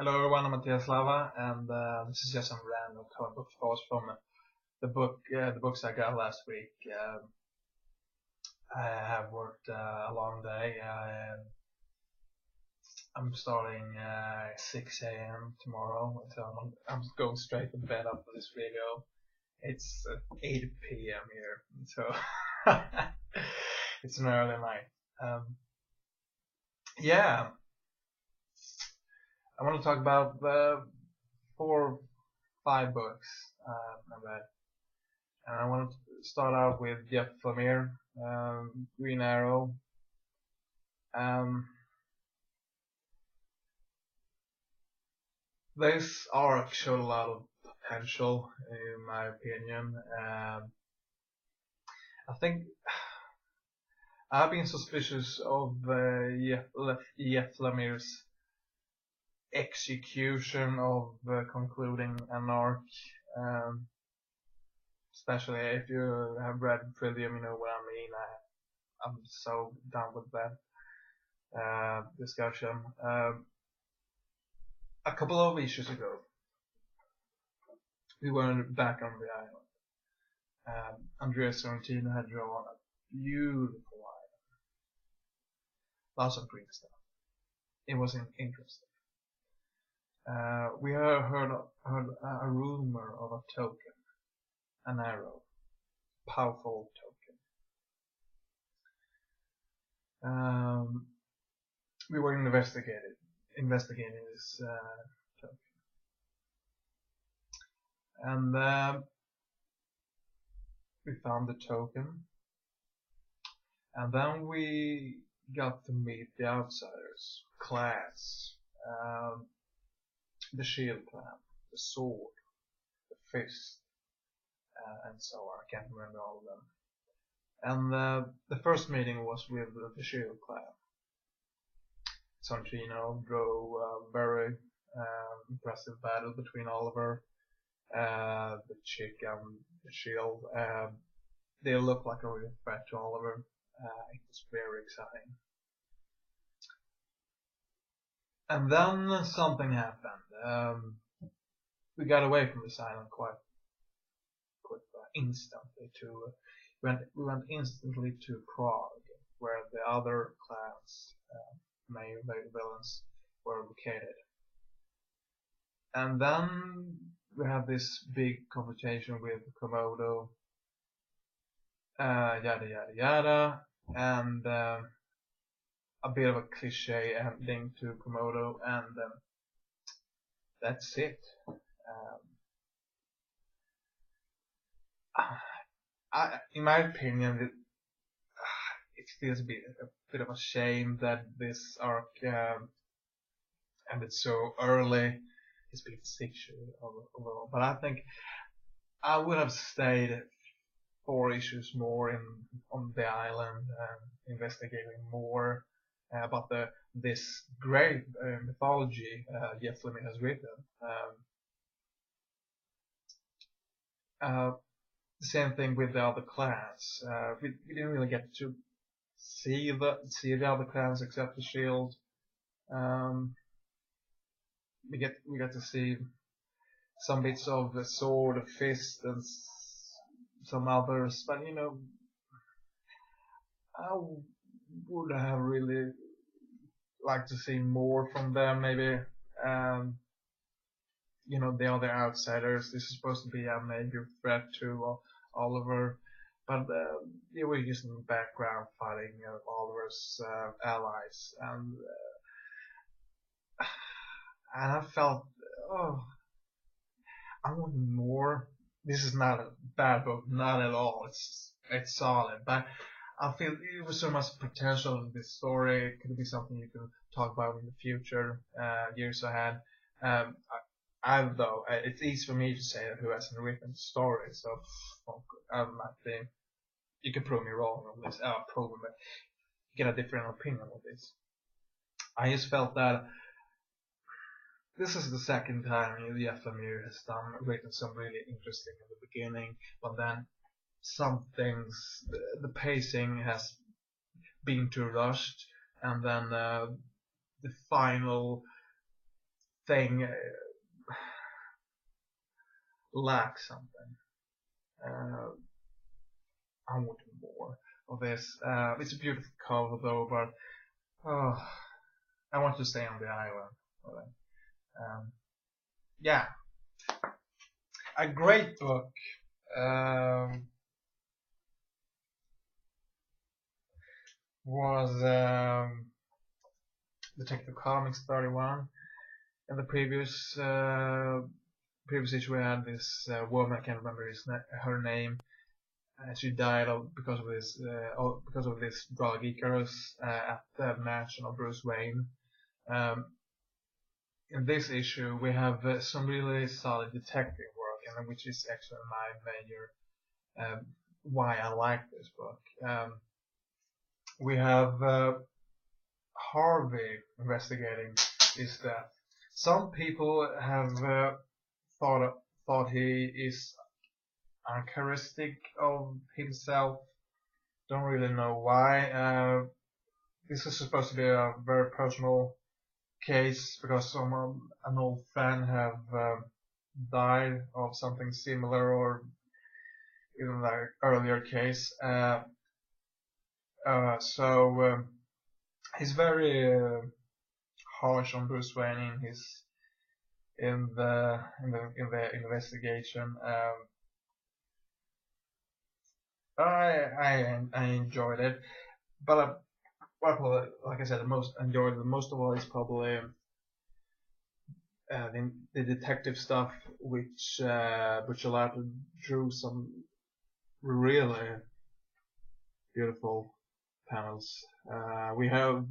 Hello everyone, I'm Mattias Lava, and this is just some random comic book thoughts from the books I got last week. I have worked a long day. I'm starting 6 a.m. tomorrow, so I'm going straight to bed after this video. It's 8 p.m. here, so it's an early night. Yeah, I want to talk about the 4 or 5 books I read. And I want to start out with Jeff Lemire, Green Arrow. This arc showed a lot of potential, in my opinion. I think I've been suspicious of Jeff Lemire's execution of concluding an arc. Especially if you have read Trillium, you know what I mean. I'm so done with that discussion. A couple of issues ago, we were back on the island. Andrea Sorrentino had drawn a beautiful island. Lots of green stuff. It was interesting. We heard a rumor of a token. An arrow, powerful token. We were investigating this token, and we found the token, and then we got to meet the outsiders, class, the shield clan, the sword, the fist. And so on. I can't remember all of them. And the first meeting was with the Shield clan. Sorrentino drew a very impressive battle between Oliver, the chick, and the Shield. They looked like a real threat to Oliver. It was very exciting. And then something happened. We got away from this island quite instantly we went instantly to Prague, where the other clans, main villains, were located. And then we had this big confrontation with Komodo, yada yada yada, and a bit of a cliche ending to Komodo, and that's it. In my opinion, it feels a bit of a shame that this arc ended so early. It's been 6 years overall, but I think I would have stayed 4 issues more on the island, investigating more about this great mythology Jeff Lemire has written. The same thing with the other clans. We didn't really get to see the other clans except the Shield. We get to see some bits of the sword, the fist, and some others. But you know, I would have really liked to see more from them. Maybe you know, the other outsiders. This is supposed to be a major threat to Oliver, but they were just in the background fighting Oliver's allies, and I felt, I want more. This is not a bad book, not at all. It's solid, but I feel there was so much potential in this story. It could be something you can talk about in the future, years ahead. Though it's easy for me to say who hasn't written the story, so I might think you can prove me wrong on this. Prove me, get a different opinion on this. I just felt that this is the second time Jeff Lemire has written some really interesting in the beginning, but then some things, the pacing has been too rushed, and then the final thing lacks something. I want more of this. It's a beautiful cover though, but I want to stay on the island. Yeah, a great book. Was Detective Comics 31. In the previous issue, we had this woman. I can't remember her name. She died because of this drug Icarus at the mansion of Bruce Wayne. In this issue, we have some really solid detective work, and which is actually my major why I like this book. We have Harvey investigating his death. Some people have thought he is uncharacteristic of himself. Don't really know why. This is supposed to be a very personal case because an old fan have died of something similar, or even like earlier case. So he's very harsh on Bruce Wayne in the investigation. I enjoyed it, but like I said, the most of all is probably the detective stuff, which Butch drew some really beautiful panels. We have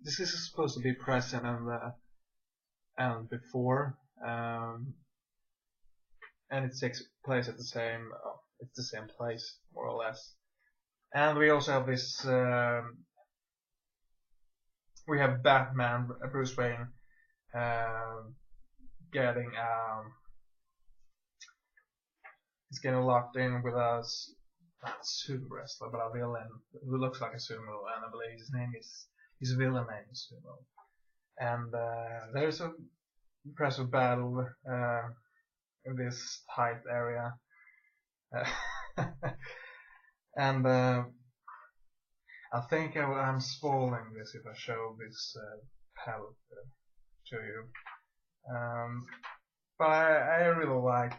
this is supposed to be present and before, and it takes place at the same place more or less. And we also have this. We have Batman, Bruce Wayne, he's getting locked in with us. Not a sumo wrestler, but a villain who looks like a sumo, and I believe his villain name is Sumo. And there's a impressive battle in this tight area, and I think I'm spoiling this if I show this palette to you. But I really like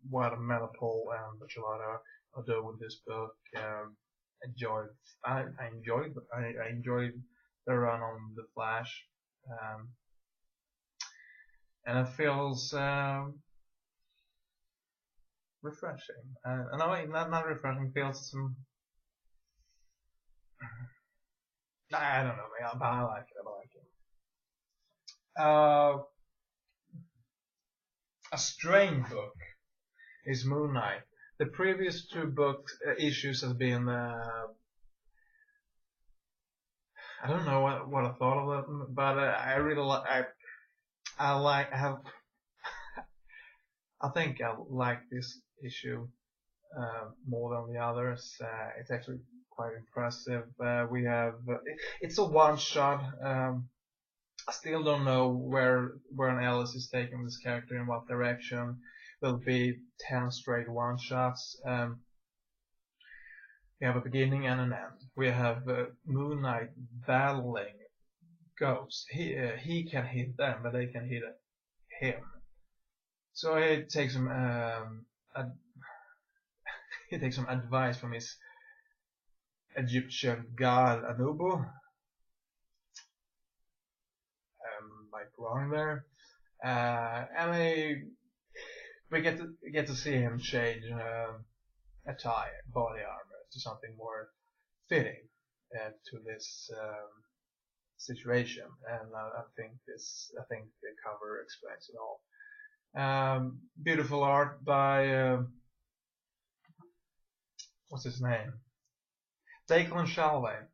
what Manapul and Bachelada are doing with this book. I enjoyed the run on the Flash, and it feels refreshing. No, not refreshing. Feels some. I don't know, but I like it. A strange book is Moon Knight. The previous two issues have been I don't know what I thought of them, but I really I think I like this issue more than the others. It's actually quite impressive. We have it's a one shot. I still don't know where Ellis is taking this character, in what direction. Will be 10 straight one shots. We have a beginning and an end. We have Moon Knight battling ghosts. He can hit them, but they can hit him. So he takes some advice from his Egyptian god Anubu. Like wrong there, and we get to see him change attire, body armor, to something more fitting to this situation, and I think the cover explains it all. Beautiful art by what's his name? Declan Shalvey.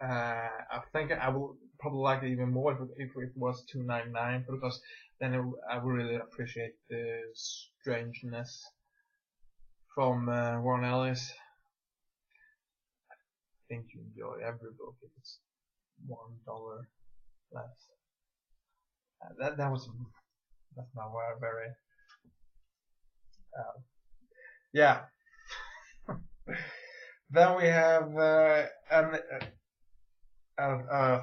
I think I would probably like it even more if it was $2.99, because then I would really appreciate the strangeness from Warren Ellis. I think you enjoy every book if it's $1 less. That's not very yeah. Then we have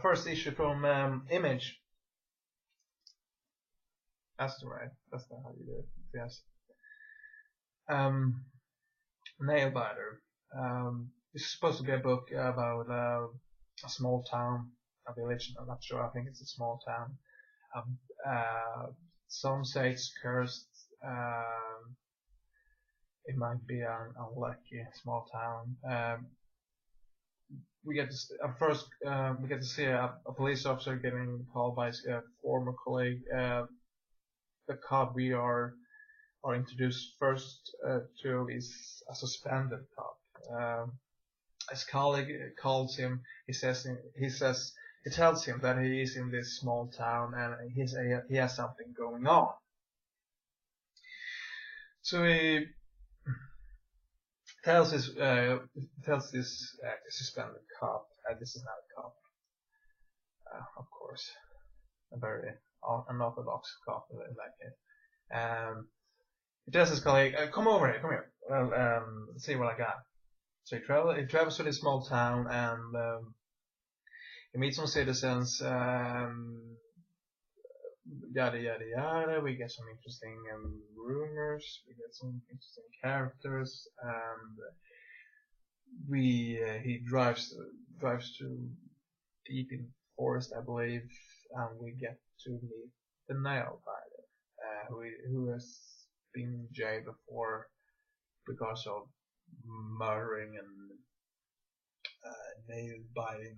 first issue from Image. That's right. That's not how you do it. Yes. Nailbiter. This is supposed to be a book about a small town, a village. I'm not sure. I think it's a small town. Some say it's cursed. It might be an unlucky small town. We get to first we get to see a police officer getting called by his former colleague. The cop we are introduced first to is a suspended cop. His colleague calls him. He tells him that he is in this small town and he has something going on. So he tells this suspended cop, this is not a cop, of course, a very unorthodox cop in that case. He tells his colleague, come over here, come here, see what I got. So he travels to this small town and he meets some citizens, yada yada yada. We get some interesting rumors, we get some interesting characters, and he drives to deep in the forest, I believe, and we get to meet the Nailbiter, who has been in jail before because of murdering and nail biting,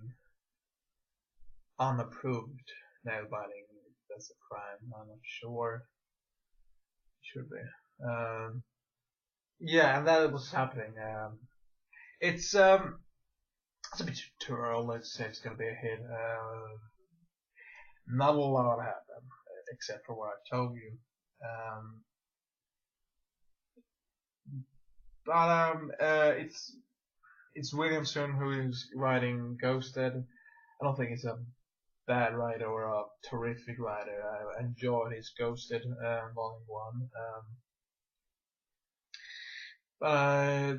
unapproved nail biting. That's a crime. I'm not sure. It should be. Yeah, and that was happening. It's a bit too early to say it's gonna be a hit. Not a lot happened except for what I told you. But it's Williamson who is writing Ghosted. I don't think it's a bad writer or a terrific writer. I enjoyed his Ghosted Volume 1. But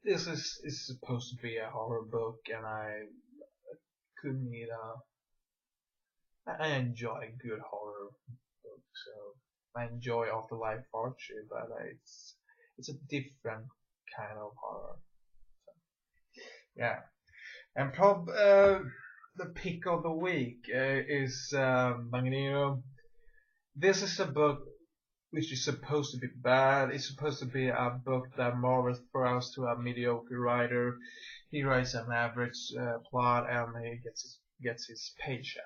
this is supposed to be a horror book, and I couldn't need I enjoy good horror books, so I enjoy Afterlife Archie, but it's a different kind of horror. So, yeah, and the pick of the week is Magneto. This is a book which is supposed to be bad. It's supposed to be a book that Marvel throws to a mediocre writer. He writes an average plot and he gets his paycheck.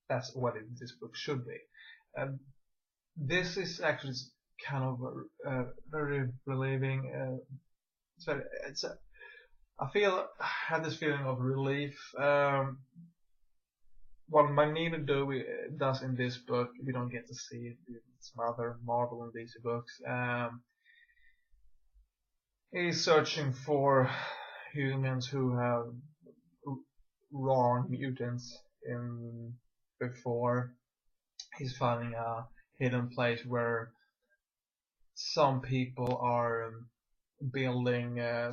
That's what this book should be. This is actually kind of very relieving. I had this feeling of relief. What Magneto does in this book, we don't get to see it in some other Marvel and DC books. He's searching for humans who have wrong mutants before. He's finding a hidden place where some people are building a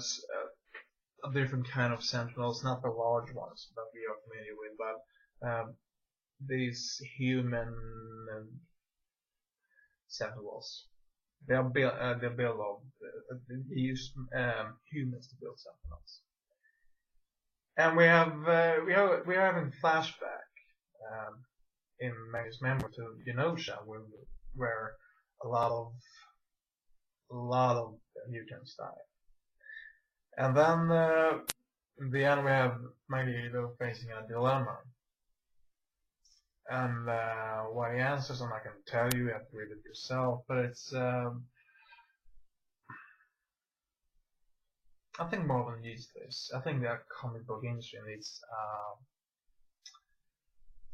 different kind of sentinels, not the large ones that we are familiar with, but these human sentinels. They built they use humans to build sentinels. And we're having flashback in Maggie's memory to Genosha, where a lot of mutants die. And then in the end we have Magneto facing a dilemma. And what he answers, and I can tell you have to read it yourself, but it's I think Marvel needs this. I think the comic book industry needs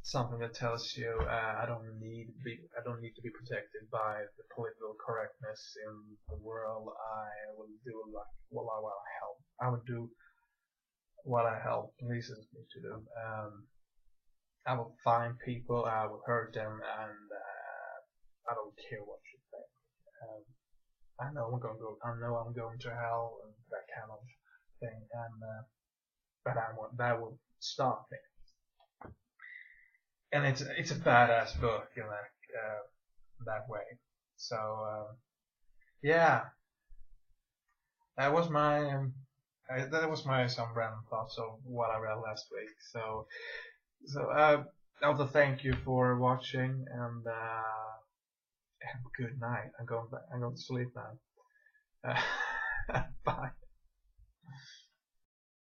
something that tells you I don't need to be protected by the political correctness in the world. I will do I would do what I help pleases me to do. I will find people, I will hurt them, and I don't care what you think. I know I'm going to hell and that kind of thing, and but that will stop me. And it's a badass book in that way. So yeah, that was my some random thoughts of what I read last week. So I want to thank you for watching, and good night. I'm going to sleep now. Bye.